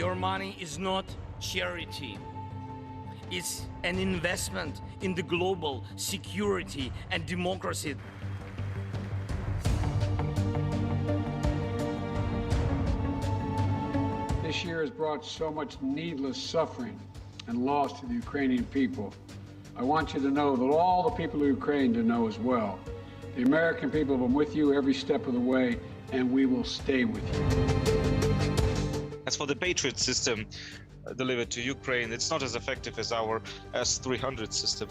Your money is not charity. It's an investment in the global security and democracy. This year has brought so much needless suffering and loss to the Ukrainian people. I want you to know that all the people of Ukraine to know as well. The American people have been with you every step of the way, and we will stay with you. As for the Patriot system delivered to Ukraine, it's not as effective as our S-300 system.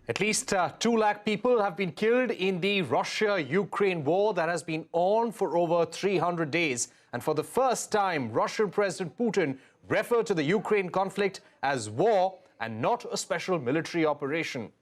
At least 2 lakh people have been killed in the Russia-Ukraine war that has been on for over 300 days. And for the first time, Russian President Putin referred to the Ukraine conflict as war and not a special military operation.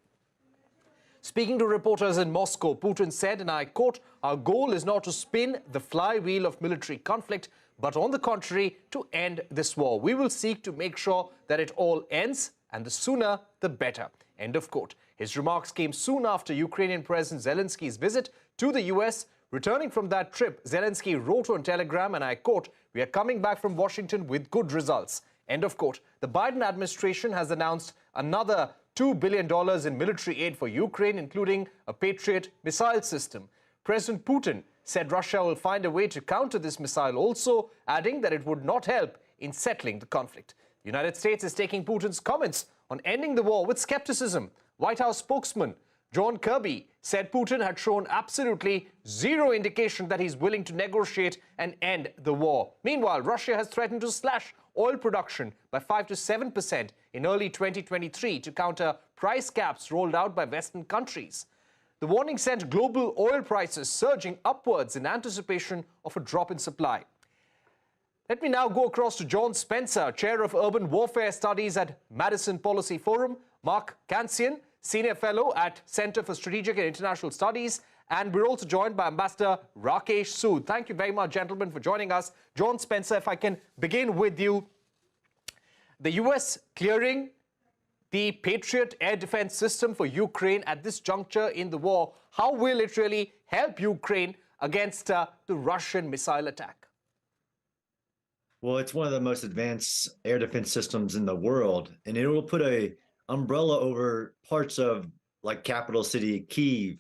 Speaking to reporters in Moscow, Putin said, and I quote, "Our goal is not to spin the flywheel of military conflict, but on the contrary, to end this war. We will seek to make sure that it all ends, and the sooner, the better." End of quote. His remarks came soon after Ukrainian President Zelensky's visit to the US. Returning from that trip, Zelensky wrote on Telegram, and I quote, "We are coming back from Washington with good results." End of quote. The Biden administration has announced another $2 billion in military aid for Ukraine, including a Patriot missile system. President Putin said Russia will find a way to counter this missile, also adding that it would not help in settling the conflict. The United States is taking Putin's comments on ending the war with skepticism. White House spokesman John Kirby said Putin had shown absolutely zero indication that he's willing to negotiate and end the war. Meanwhile, Russia has threatened to slash oil production by 5 to 7% in early 2023 to counter price caps rolled out by Western countries. The warning sent global oil prices surging upwards in anticipation of a drop in supply. Let me now go across to John Spencer, Chair of Urban Warfare Studies at Madison Policy Forum, Mark Cancian, Senior Fellow at Center for Strategic and International Studies, and we're also joined by Ambassador Rakesh Sood. Thank you very much, gentlemen, for joining us. John Spencer, if I can begin with you. The US clearing the Patriot air defense system for Ukraine at this juncture in the war, how will it really help Ukraine against the Russian missile attack? Well, it's one of the most advanced air defense systems in the world, and it will put a umbrella over parts of like capital city Kyiv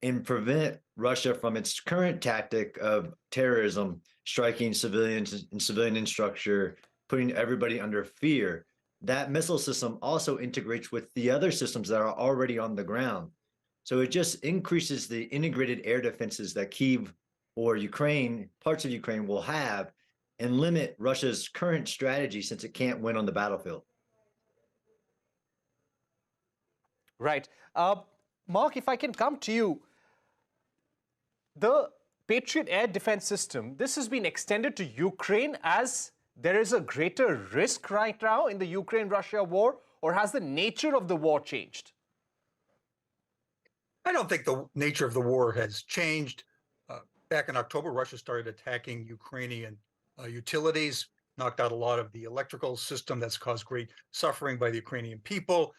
and prevent Russia from its current tactic of terrorism, striking civilians and civilian infrastructure, putting everybody under fear. That missile system also integrates with the other systems that are already on the ground. So it just increases the integrated air defenses that Kyiv or Ukraine, parts of Ukraine will have, and limit Russia's current strategy since it can't win on the battlefield. Right. Mark, if I can come to you, the Patriot air defense system, this has been extended to Ukraine as there is a greater risk right now in the Ukraine-Russia war, or has the nature of the war changed? I don't think the nature of the war has changed. Back in October, Russia started attacking Ukrainian utilities, knocked out a lot of the electrical system that's caused great suffering by the Ukrainian people.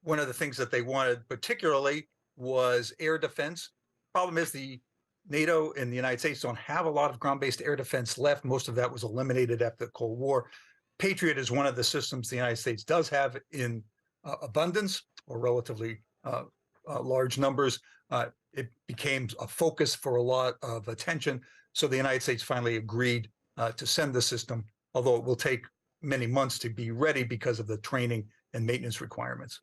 One of the things that they wanted particularly was air defense. Problem is the NATO and the United States don't have a lot of ground-based air defense left. Most of that was eliminated after the Cold War. Patriot is one of the systems the United States does have in abundance or relatively large numbers. It became a focus for a lot of attention. So the United States finally agreed to send the system, although it will take many months to be ready because of the training and maintenance requirements.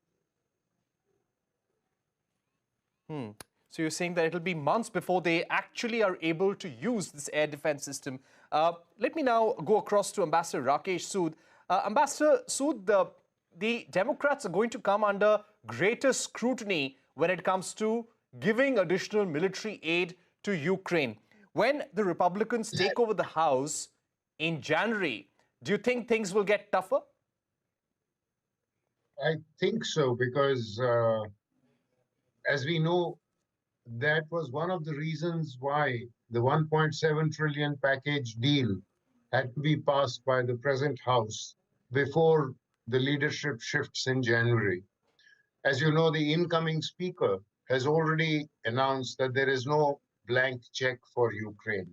So you're saying that it'll be months before they actually are able to use this air defense system. Let me now go across to Ambassador Rakesh Sood. Ambassador Sood, the Democrats are going to come under greater scrutiny when it comes to giving additional military aid to Ukraine. When the Republicans take over the House in January, do you think things will get tougher? I think so, because as we know, that was one of the reasons why the 1.7 trillion package deal had to be passed by the present House before the leadership shifts in January. As you know, the incoming speaker has already announced that there is no blank check for Ukraine.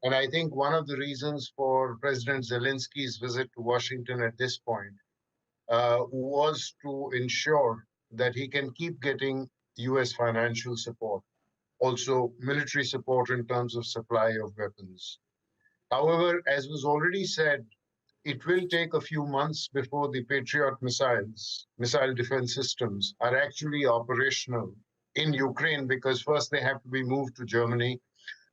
And I think one of the reasons for President Zelensky's visit to Washington at this point was to ensure that he can keep getting US financial support, also military support in terms of supply of weapons. However, as was already said, it will take a few months before the Patriot missile defense systems, are actually operational in Ukraine, because first they have to be moved to Germany.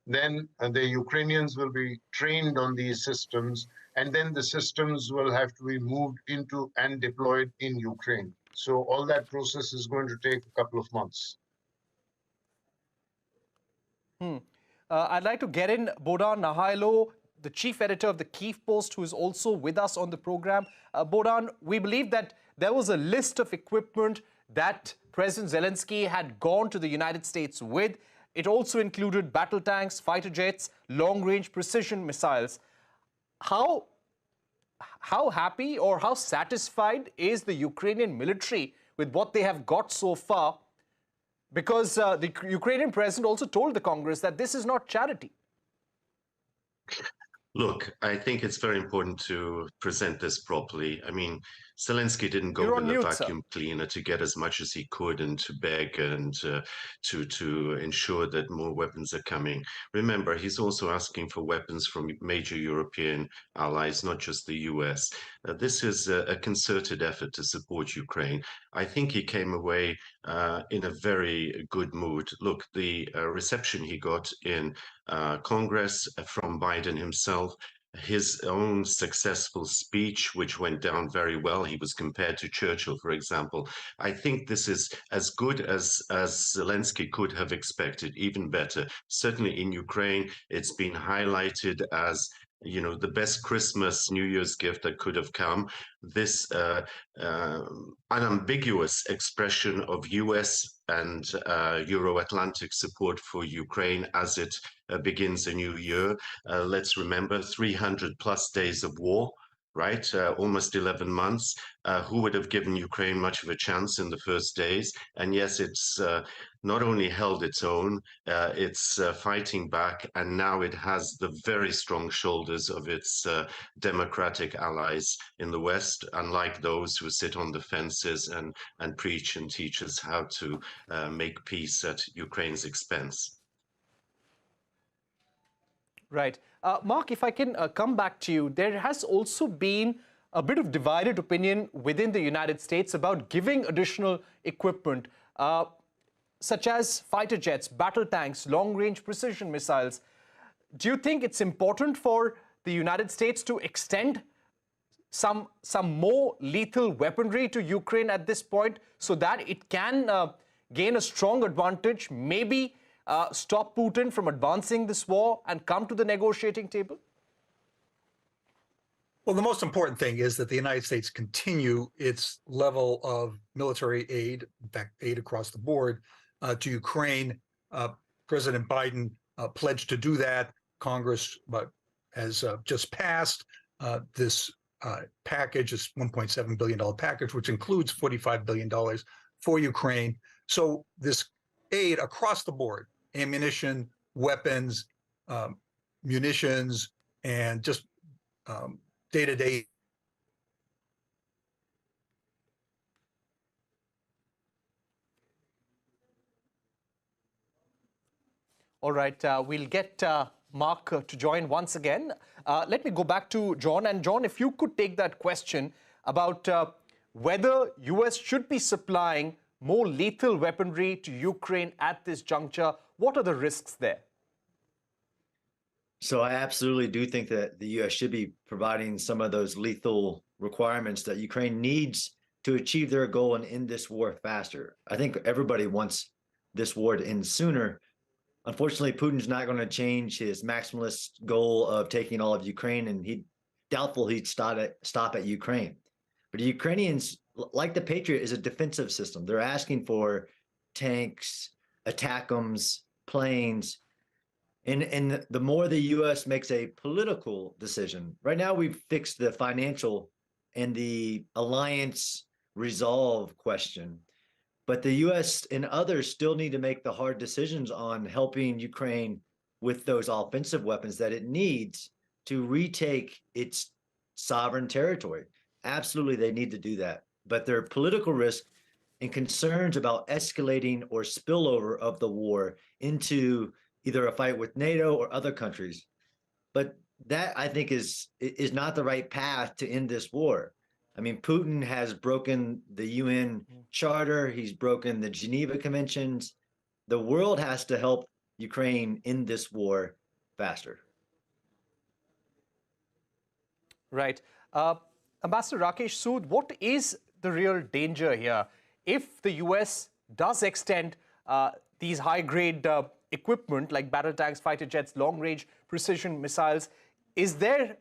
Then the Ukrainians will be trained on these systems, and then the systems will have to be moved into and deployed in Ukraine. So all that process is going to take a couple of months. I'd like to get in Bohdan Nahailo, the chief editor of the Kyiv Post, who is also with us on the program. Bohdan, we believe that there was a list of equipment that President Zelensky had gone to the United States with. It also included battle tanks, fighter jets, long-range precision missiles. How happy or how satisfied is the Ukrainian military with what they have got so far? Because the Ukrainian president also told the Congress that this is not charity. Look, I think it's very important to present this properly. I mean, Zelensky didn't go You're on with a mute, vacuum cleaner to get as much as he could and to beg and to ensure that more weapons are coming. Remember, he's also asking for weapons from major European allies, not just the US. This is a concerted effort to support Ukraine. I think he came away in a very good mood. Look, the reception he got in Congress from Biden himself, his own successful speech, which went down very well. He was compared to Churchill, for example. I think this is as good as Zelensky could have expected, even better. Certainly in Ukraine, it's been highlighted as, you know, the best Christmas, New Year's gift that could have come. This unambiguous expression of US and Euro-Atlantic support for Ukraine as it begins a new year. Let's remember 300 plus days of war, right? Almost 11 months. Who would have given Ukraine much of a chance in the first days? And yes, it's not only held its own, it's fighting back, and now it has the very strong shoulders of its democratic allies in the West, unlike those who sit on the fences and preach and teach us how to make peace at Ukraine's expense. Right. Mark, if I can come back to you, there has also been a bit of divided opinion within the United States about giving additional equipment, such as fighter jets, battle tanks, long-range precision missiles. Do you think it's important for the United States to extend some more lethal weaponry to Ukraine at this point so that it can gain a strong advantage, maybe stop Putin from advancing this war and come to the negotiating table? Well, the most important thing is that the United States continue its level of military aid, in fact, aid across the board, to Ukraine. President Biden pledged to do that. Congress has just passed this package, this $1.7 billion package, which includes $45 billion for Ukraine. So this aid across the board, ammunition, weapons, munitions, and just day-to-day. All right, we'll get Mark to join once again. Let me go back to John. And John, if you could take that question about whether US should be supplying more lethal weaponry to Ukraine at this juncture, what are the risks there? So I absolutely do think that the U.S. should be providing some of those lethal requirements that Ukraine needs to achieve their goal and end this war faster. I think everybody wants this war to end sooner. Unfortunately, Putin's not going to change his maximalist goal of taking all of Ukraine, and doubtful he'd stop at Ukraine. But the Ukrainians, like the Patriot, is a defensive system. They're asking for tanks, ATACMS, planes. And the more the U.S. makes a political decision, right now we've fixed the financial and the alliance resolve question. But the US and others still need to make the hard decisions on helping Ukraine with those offensive weapons that it needs to retake its sovereign territory. Absolutely, they need to do that. But there are political risks and concerns about escalating or spillover of the war into either a fight with NATO or other countries. But that, I think, is not the right path to end this war. I mean, Putin has broken the UN Charter. He's broken the Geneva Conventions. The world has to help Ukraine end this war faster. Right. Ambassador Rakesh Sood, what is the real danger here? If the US does extend these high-grade equipment like battle tanks, fighter jets, long-range precision missiles, is there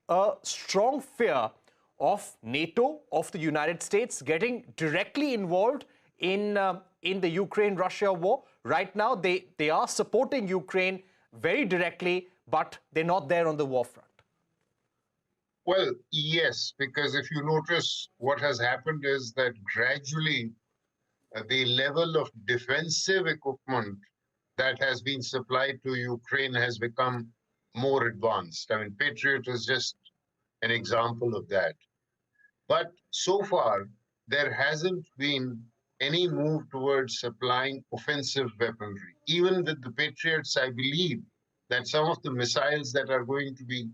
a strong fear of NATO, of the United States getting directly involved in the Ukraine-Russia war? Right now, they are supporting Ukraine very directly, but they're not there on the war front. Well, yes, because if you notice, what has happened is that gradually the level of defensive equipment that has been supplied to Ukraine has become more advanced. I mean, Patriot is just an example of that. But so far, there hasn't been any move towards supplying offensive weaponry. Even with the Patriots, I believe that some of the missiles that are going to be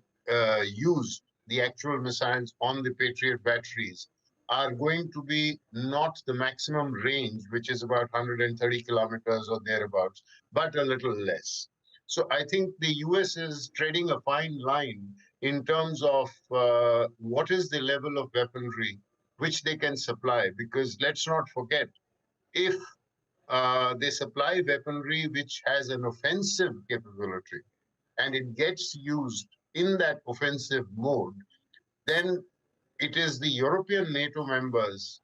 used, the actual missiles on the Patriot batteries, are going to be not the maximum range, which is about 130 kilometers or thereabouts, but a little less. So I think the US is treading a fine line in terms of what is the level of weaponry which they can supply. Because let's not forget, if they supply weaponry which has an offensive capability and it gets used in that offensive mode, then it is the European NATO members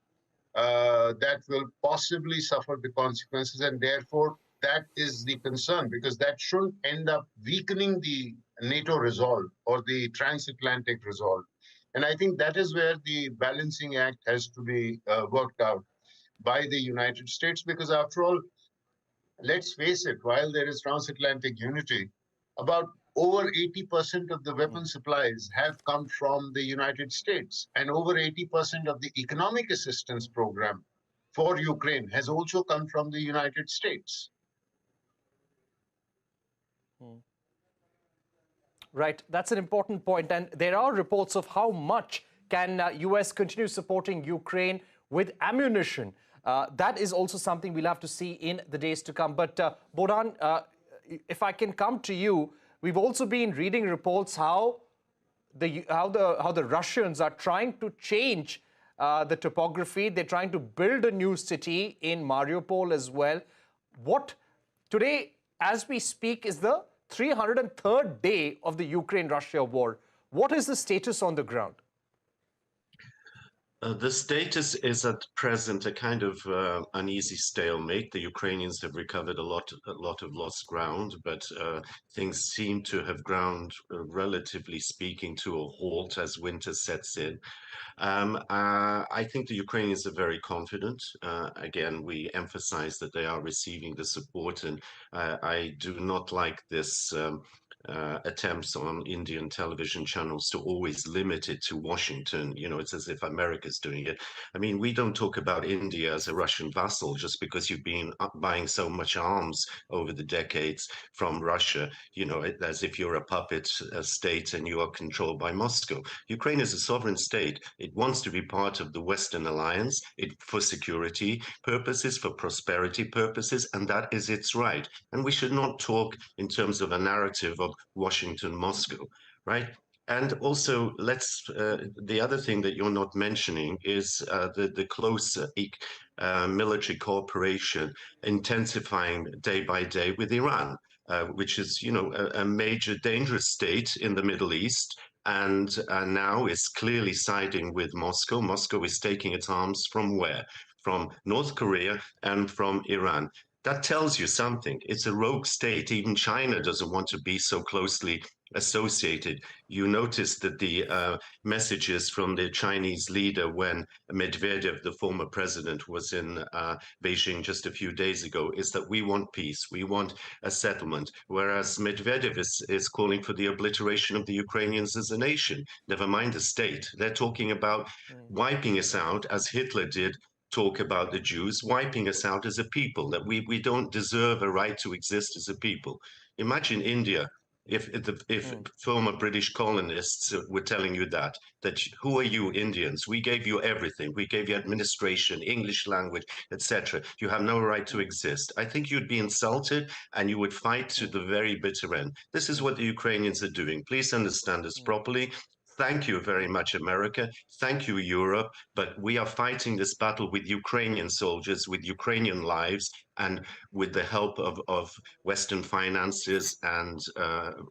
that will possibly suffer the consequences, and therefore that is the concern, because that should end up weakening the NATO resolve or the transatlantic resolve. And I think that is where the balancing act has to be worked out by the United States, because after all, let's face it, while there is transatlantic unity, about over 80% of the weapon supplies have come from the United States, and over 80% of the economic assistance program for Ukraine has also come from the United States. Right, that's an important point. And there are reports of how much can US continue supporting Ukraine with ammunition. That is also something we'll have to see in the days to come. But Bohdan, if I can come to you, we've also been reading reports how the Russians are trying to change the topography. They're trying to build a new city in Mariupol as well. What today, as we speak, is the 303rd day of the Ukraine-Russia war. What is the status on the ground? The status is at present a kind of uneasy stalemate. The Ukrainians have recovered a lot of lost ground, but things seem to have ground, relatively speaking, to a halt as winter sets in. I think the Ukrainians are very confident. Again, we emphasize that they are receiving the support, and I do not like this attempts on Indian television channels to always limit it to Washington. You know, it's as if America's doing it. I mean, we don't talk about India as a Russian vassal just because you've been buying so much arms over the decades from Russia, you know, as if you're a puppet state and you are controlled by Moscow. Ukraine is a sovereign state. It wants to be part of the Western alliance for security purposes, for prosperity purposes, and that is its right. And we should not talk in terms of a narrative of Washington, Moscow, right? And also, the other thing that you're not mentioning is the close military cooperation intensifying day by day with Iran, which is, you know, a major dangerous state in the Middle East, and now is clearly siding with Moscow. Moscow is taking its arms from where? From North Korea and from Iran. That tells you something. It's a rogue state. Even China doesn't want to be so closely associated. You noticed that the messages from the Chinese leader when Medvedev, the former president, was in Beijing just a few days ago, is that we want peace, we want a settlement, whereas Medvedev is calling for the obliteration of the Ukrainians as a nation, never mind the state. They're talking about wiping us out, as Hitler did talk about the Jews, wiping us out as a people, that we don't deserve a right to exist as a people. Imagine India, if former British colonists were telling you that who are you Indians? We gave you everything. We gave you administration, English language, etc. You have no right to exist. I think you'd be insulted and you would fight to the very bitter end. This is what the Ukrainians are doing. Please understand this properly. Thank you very much, America. Thank you, Europe. But we are fighting this battle with Ukrainian soldiers, with Ukrainian lives, and with the help of Western finances and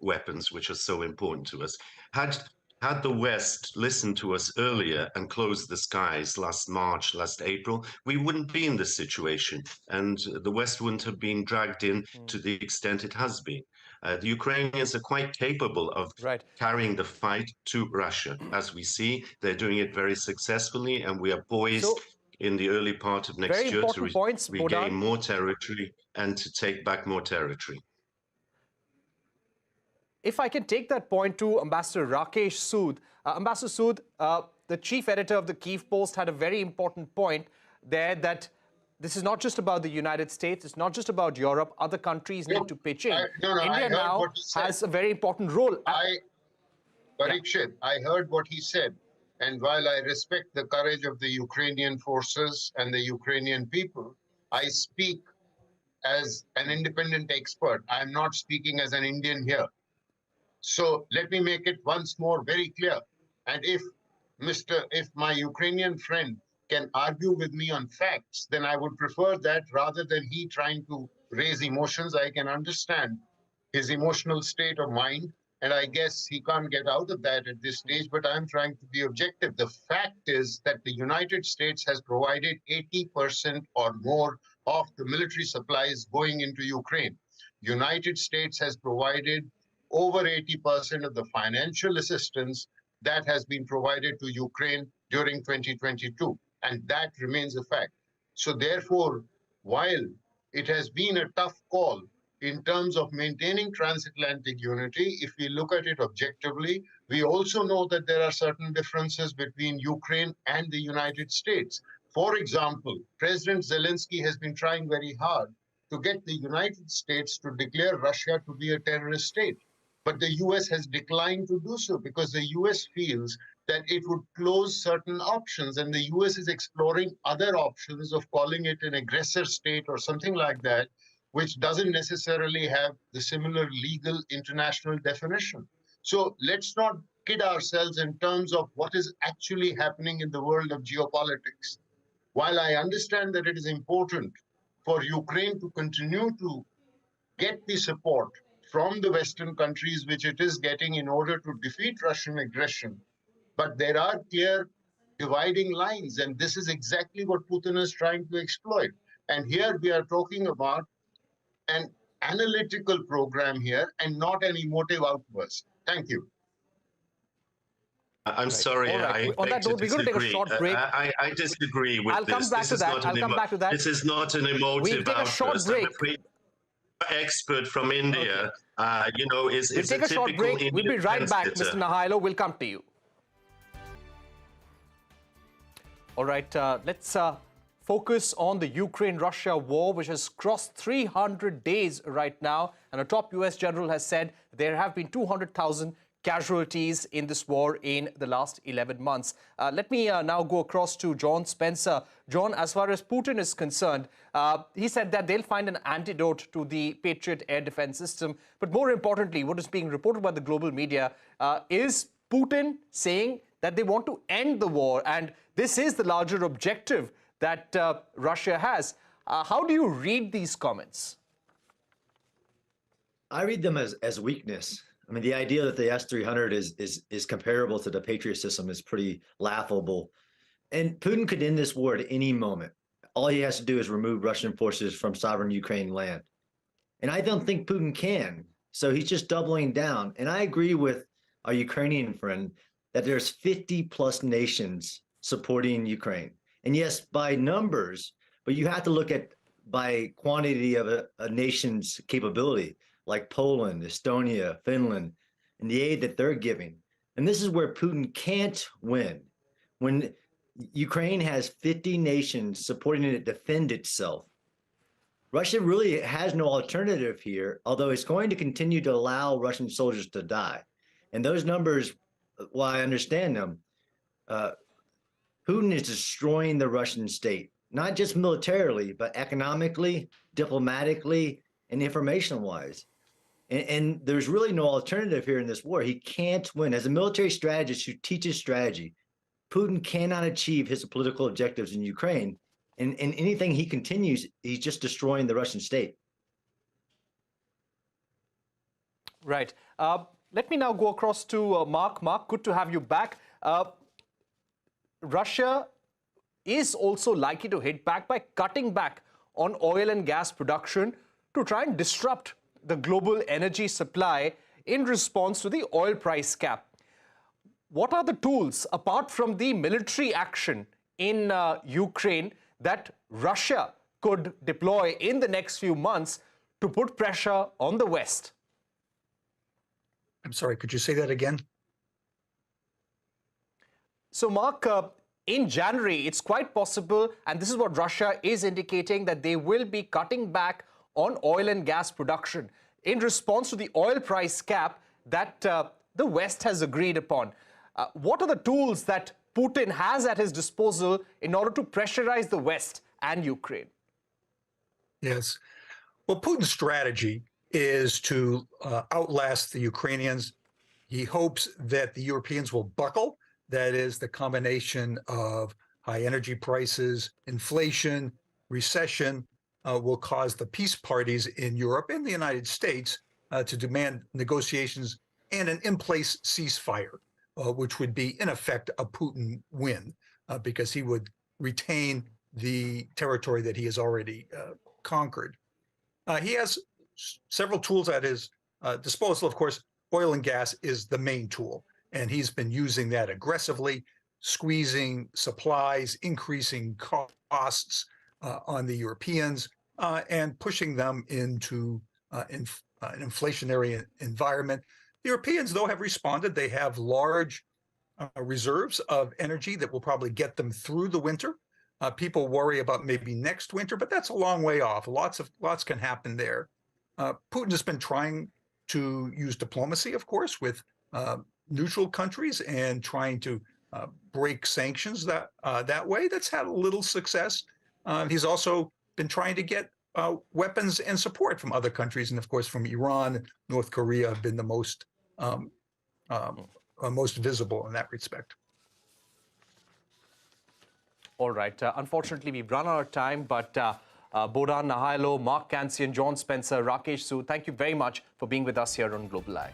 weapons, which are so important to us. Had the West listened to us earlier and closed the skies last March, last April, we wouldn't be in this situation, and the West wouldn't have been dragged in to the extent it has been. The Ukrainians are quite capable of carrying the fight to Russia. As we see, they're doing it very successfully, and we are poised in the early part of next year to regain more territory and to take back more territory. If I can take that point to Ambassador Rakesh Sood. Ambassador Sood, the chief editor of the Kyiv Post had a very important point there, that this is not just about the United States, it's not just about Europe, other countries need to pitch in. India now has a very important role. Parikshit, I heard what he said. And while I respect the courage of the Ukrainian forces and the Ukrainian people, I speak as an independent expert. I'm not speaking as an Indian here. So let me make it once more very clear. And if my Ukrainian friend can argue with me on facts, then I would prefer that rather than he trying to raise emotions. I can understand his emotional state of mind, and I guess he can't get out of that at this stage, but I'm trying to be objective. The fact is that the United States has provided 80% or more of the military supplies going into Ukraine. United States has provided over 80% of the financial assistance that has been provided to Ukraine during 2022. And that remains a fact. So therefore, while it has been a tough call in terms of maintaining transatlantic unity, if we look at it objectively, we also know that there are certain differences between Ukraine and the United States. For example, President Zelenskyy has been trying very hard to get the United States to declare Russia to be a terrorist state. But the US has declined to do so because the US feels that it would close certain options, and the US is exploring other options of calling it an aggressor state or something like that, which doesn't necessarily have the similar legal international definition. So let's not kid ourselves in terms of what is actually happening in the world of geopolitics. While I understand that it is important for Ukraine to continue to get the support from the Western countries, which it is getting in order to defeat Russian aggression, but there are clear dividing lines, and this is exactly what Putin is trying to exploit. And here we are talking about an analytical program here and not an emotive outburst. Thank you. I'm sorry, I on that note, we're going to take a short break. I disagree with I'll come back to that. I'll come back to that. This is not an emotive outburst. We'll take a short break. Expert from India, you know, is we'll take a short break. We'll be right back, Mr. Nahailo. We'll come to you. All right, let's focus on the Ukraine-Russia war, which has crossed 300 days right now. And a top U.S. general has said there have been 200,000 casualties in this war in the last 11 months. Let me now go across to John Spencer. John, as far as Putin is concerned, he said that they'll find an antidote to the Patriot air defense system. But more importantly, what is being reported by the global media is Putin saying that they want to end the war. And this is the larger objective that Russia has. How do you read these comments? I read them as weakness. I mean, the idea that the S-300 is comparable to the Patriot system is pretty laughable. And Putin could end this war at any moment. All he has to do is remove Russian forces from sovereign Ukraine land. And I don't think Putin can. So he's just doubling down. And I agree with our Ukrainian friend that there's 50 plus nations supporting Ukraine. And yes, by numbers, but you have to look at by quantity of a nation's capability, like Poland, Estonia, Finland, and the aid that they're giving. And this is where Putin can't win. When Ukraine has 50 nations supporting it to defend itself, Russia really has no alternative here, although it's going to continue to allow Russian soldiers to die. And those numbers, while I understand them, Putin is destroying the Russian state, not just militarily, but economically, diplomatically, and information-wise. And there's really no alternative here in this war. He can't win. As a military strategist who teaches strategy, Putin cannot achieve his political objectives in Ukraine. And anything he continues, he's just destroying the Russian state. Right. Let me now go across to Mark. Mark, good to have you back. Russia is also likely to hit back by cutting back on oil and gas production to try and disrupt the global energy supply in response to the oil price cap. What are the tools, apart from the military action in Ukraine, that Russia could deploy in the next few months to put pressure on the West? I'm sorry, could you say that again? So, Mark, in January, it's quite possible, and this is what Russia is indicating, that they will be cutting back on oil and gas production in response to the oil price cap that the West has agreed upon. What are the tools that Putin has at his disposal in order to pressurize the West and Ukraine? Yes. Well, Putin's strategy is to outlast the Ukrainians. He hopes that the Europeans will buckle. That is the combination of high energy prices, inflation, recession will cause the peace parties in Europe and the United States to demand negotiations and an in-place ceasefire, which would be, in effect, a Putin win, because he would retain the territory that he has already conquered. He has several tools at his disposal. Of course, oil and gas is the main tool, and he's been using that aggressively, squeezing supplies, increasing costs on the Europeans, and pushing them into an inflationary environment. The Europeans, though, have responded. They have large reserves of energy that will probably get them through the winter. People worry about maybe next winter, but that's a long way off. Lots can happen there. Putin has been trying to use diplomacy, of course, with neutral countries and trying to break sanctions that way. That's had a little success. He's also been trying to get weapons and support from other countries, and of course from Iran, North Korea have been the most visible in that respect. All right. Unfortunately, we've run out of time, but Bohdan Nahailo, Mark Cancian, John Spencer, Rakesh Sood, thank you very much for being with us here on Global Eye.